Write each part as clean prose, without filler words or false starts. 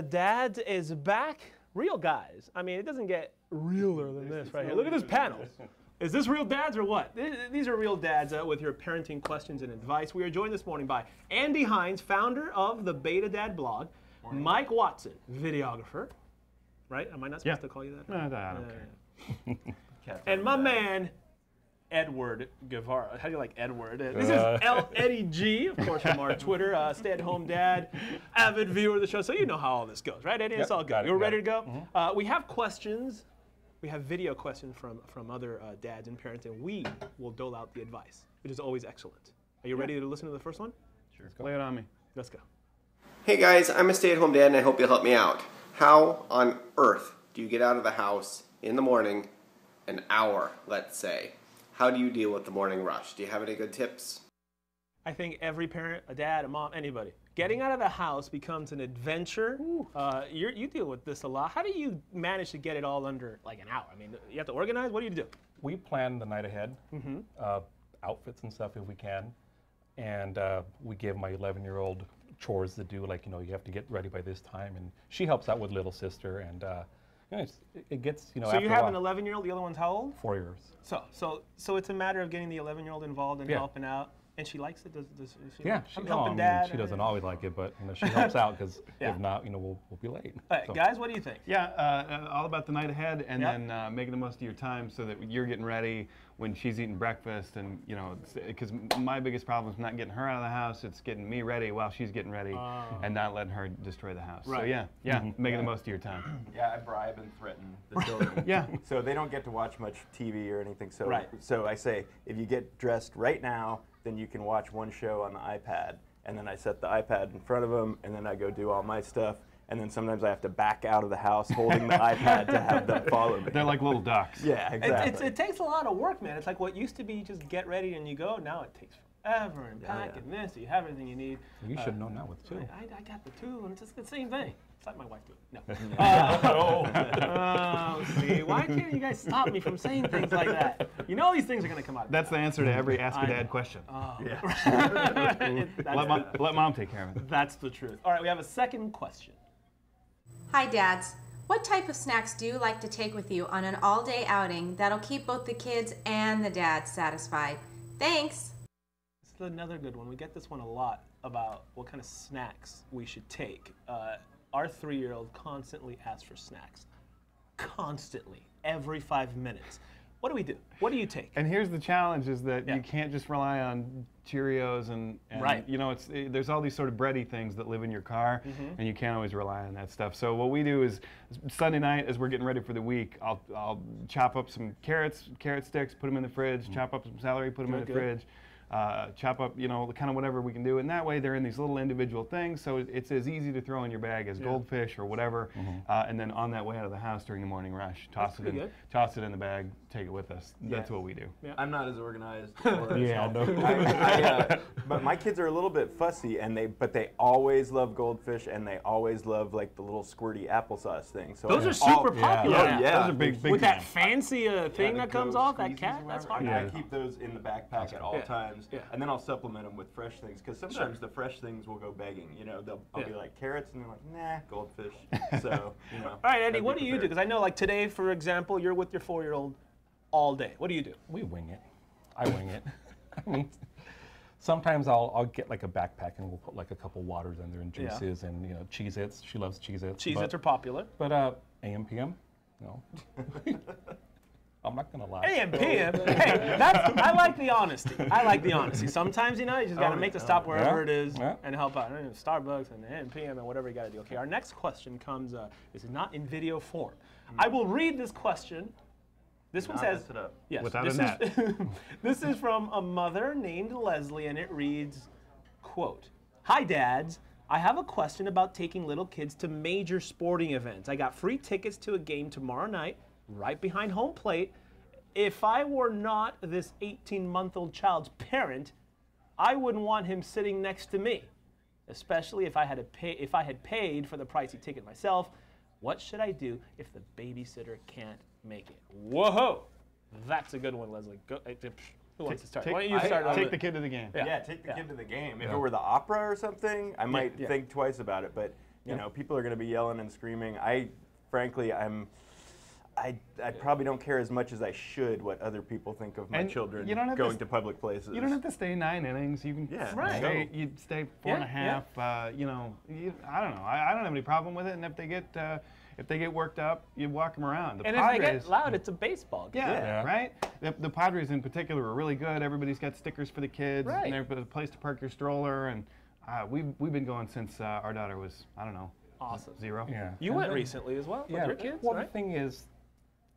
DADS is back. Real guys. I mean, it doesn't get realer than this right here. Look at this panel. Is this real dads or what? These are real dads with your parenting questions and advice. We are joined this morning by Andy Hines, founder of the Beta Dad blog, Mike Watson, videographer. Right? Am I not supposed to call you that? No, I don't care. And my man, Edward Guevara. How do you like Edward? This is Eddie G, of course, from our Twitter, stay-at-home dad, avid viewer of the show. So you know how all this goes, right, Eddie? It's all good. You're ready to go? Mm-hmm. We have questions. We have video questions from other dads and parents, and we will dole out the advice, which is always excellent. Are you ready to listen to the first one? Sure. Lay it on me. Let's go. Hey guys, I'm a stay-at-home dad and I hope you'll help me out. How on earth do you get out of the house in the morning, an hour, let's say? How do you deal with the morning rush? Do you have any good tips? I think every parent, a dad, a mom, anybody, getting out of the house becomes an adventure. You deal with this a lot. How do you manage to get it all under like an hour? I mean, you have to organize. What do you do? We plan the night ahead, outfits and stuff if we can, and we give my 11-year-old chores to do, like, you know, you have to get ready by this time, and she helps out with little sister, and you know, it gets, you know. So you have an 11-year-old. The other one's how old? 4 years. So it's a matter of getting the 11-year-old involved and helping out. And she likes it. Does she? Yeah, I'm helping dad. She doesn't always like it, but you know, she helps out because if not, you know, we'll be late. All right, guys, what do you think? Yeah, all about the night ahead, and then making the most of your time so that you're getting ready when she's eating breakfast, and you know, because my biggest problem is not getting her out of the house; it's getting me ready while she's getting ready, and not letting her destroy the house. Right. So making the most of your time. Yeah, I bribe and threaten the children. So they don't get to watch much TV or anything. So I say, if you get dressed right now, then you can watch one show on the iPad, and then I set the iPad in front of them, and then I go do all my stuff, and then sometimes I have to back out of the house holding the iPad to have them follow me. They're like little ducks. Yeah, exactly. It takes a lot of work, man. It's like what used to be just get ready and you go. Now it takes forever and pack and this. So you have everything you need. You should know now with two. I got the two, and it's just the same thing. It's like my wife do it. No. See, why can't you guys stop me from saying things like that? You know these things are going to come out. That's the answer to every Ask a Dad question. Let mom take care of it. That's the truth. All right, we have a second question. Hi, dads. What type of snacks do you like to take with you on an all-day outing that'll keep both the kids and the dads satisfied? Thanks. This is another good one. We get this one a lot about what kind of snacks we should take. Our 3-year-old constantly asks for snacks. Constantly. Every 5 minutes. What do we do? What do you take? And here's the challenge is that you can't just rely on Cheerios and you know, there's all these sort of bready things that live in your car, and you can't always rely on that stuff. So what we do is Sunday night, as we're getting ready for the week, I'll chop up some carrot sticks, put them in the fridge, chop up some celery, put them in the fridge. Chop up, you know, kind of whatever we can do, and that way they're in these little individual things, so it's as easy to throw in your bag as goldfish or whatever, and then on that way out of the house during the morning rush, toss it in the bag, take it with us. That's what we do. I'm not as organized. But my kids are a little bit fussy, but they always love goldfish, and they always love like the little squirty applesauce thing. So those are super popular. Yeah, those are big. With that fancy thing that comes off, that cat, that's hard. I keep those in the backpack at all times. And then I'll supplement them with fresh things, because sometimes the fresh things will go begging. You know, I'll be like carrots, and they're like, nah, goldfish. So, you know. All right, Eddie, what do you do? Because I know, like today, for example, you're with your 4-year-old all day. What do you do? We wing it. I wing it. I mean, sometimes I'll get like a backpack and we'll put like a couple waters in there and juices and, you know, Cheez-Its. She loves Cheez-Its. Cheez-Its are popular. But AM, PM, no. I'm not gonna lie. AM, PM. Hey, I like the honesty. I like the honesty. Sometimes, you know, you just gotta make the stop wherever it is and help out. Starbucks and AM, PM, and whatever you gotta do. Okay, our next question comes. This is not in video form. I will read this question. This one says, yes. Without a net. This is from a mother named Leslie, and it reads, quote, "Hi, dads. I have a question about taking little kids to major sporting events. I got free tickets to a game tomorrow night, right behind home plate. If I were not this 18-month-old child's parent, I wouldn't want him sitting next to me, especially if I had paid for the pricey ticket myself. What should I do if the babysitter can't make it?" Whoa, that's a good one, Leslie. Go, who wants to start? Why don't you start? Take the kid to the game. Yeah, take the kid to the game. If it were the opera or something, I might think twice about it. But You know, people are going to be yelling and screaming. Frankly, I probably don't care as much as I should what other people think of my children going to public places. You don't have to stay 9 innings. You can stay 4.5. You know, I don't know. I don't have any problem with it. And if they get worked up, you walk them around. And if they get loud, it's a baseball game. Yeah, right? The Padres in particular are really good. Everybody's got stickers for the kids. Right. And there's a place to park your stroller. And we've been going since our daughter was, I don't know, awesome. 0. Yeah. You went recently as well with your kids, well, right? the thing is,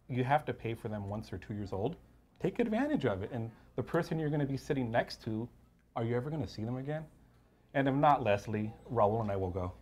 you have to pay for them once they're 2 years old. Take advantage of it. And the person you're going to be sitting next to, are you ever going to see them again? And if not, Leslie, Raul and I will go.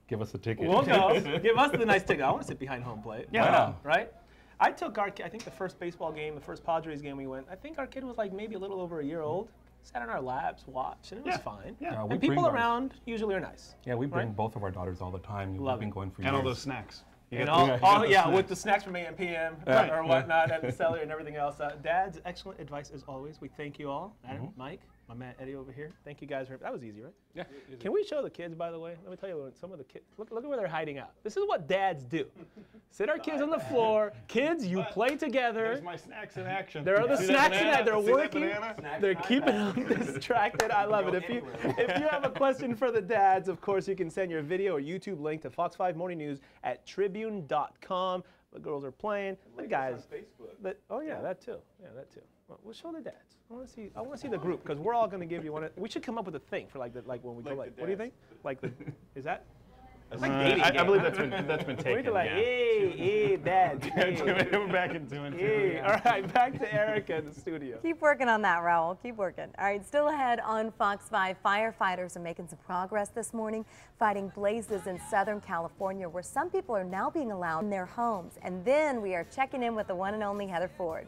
Give us a ticket. We'll go. Give us the nice ticket. I want to sit behind home plate. Yeah. Right? I took I think the first baseball game, the first Padres game we went, I think our kid was like maybe a little over a year old. Sat in our laps, watched, and it was fine. Yeah. And people around usually are nice. Yeah, we bring both of our daughters all the time. We've been going for years. And all those snacks. And with the snacks from AM, PM, or whatnot at the cellar and everything else. Dad's excellent advice as always. We thank you all. Adam, Mike, my man Eddie over here. Thank you guys. That was easy, right? Yeah. Can we show the kids, by the way? Let me tell you, some of the kids, look at where they're hiding out. This is what dads do. Sit our kids on the floor. Kids, you play together. There's my snacks in action. There are the snacks in action. They're working. They're keeping them distracted. I love it. If you have a question for the dads, of course, you can send your video or YouTube link to Fox 5 Morning News at tribune.com. The girls are playing. The guys. Oh yeah, that too. Yeah, that too. Well, we'll show the dads. I want to see the group because we're all going to give you one. We should come up with a thing for like when we go like. What do you think? Like is that? It's like dating I believe that's been taken. We could like, hey, dad. We're back in 2 and 2. Hey. All right, back to Erica in the studio. Keep working on that, Raul. Keep working. All right, still ahead on Fox 5, firefighters are making some progress this morning, fighting blazes in Southern California, where some people are now being allowed in their homes. And then we are checking in with the one and only Heather Ford.